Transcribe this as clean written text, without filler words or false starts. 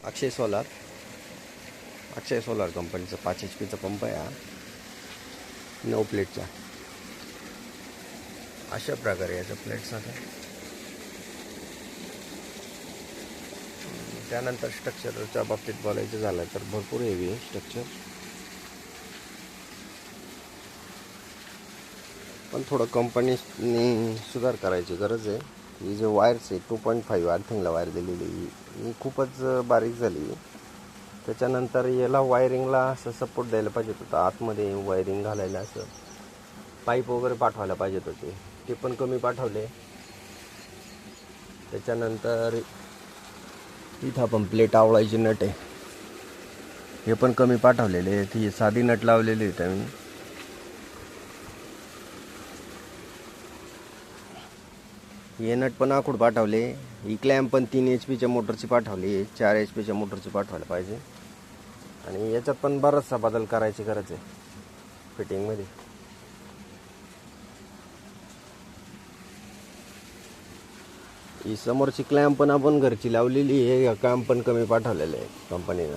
अक्षय solar कंपनीचा 5 HP चा pump आहे हा, 9 प्लेटचा. अशा प्रकारे याच्या प्लेट्स आता. त्यानंतर स्ट्रक्चरच्या बाबतीत बोलायचं झालं तर भरपूर हेवी आहे स्ट्रक्चर, पण थोडं कंपनीने सुधार करायची गरज आहे. ही जे वायर्स आहे 2.5 अर्थिंगला वायर दिलेली ही खूपच बारीक झाली. त्याच्यानंतर याला वायरिंगला असं सपोर्ट द्यायला पाहिजे होतं, आतमध्ये वायरिंग घालायला असं पाईप वगैरे पाठवायला पाहिजेत होते, ते पण कमी पाठवले. त्याच्यानंतर इथं आपण प्लेट आवळायची नट आहे, हे पण कमी पाठवलेले आहे. ती साधी नट लावलेली आहे त्यांनी. हे नट पण आखूड पाठवले. ही क्लॅम्प पण 3 HP मोटरची पाठवली, 4 HP मोटरची पाठवायला पाहिजे. आणि याच्यात पण बराचसा बदल करायची गरज आहे फिटिंगमध्ये. ही समोरची क्लॅम्प पण आपण घरची लावलेली आहे, काम पण कमी पाठवलेलं आहे कंपनीनं.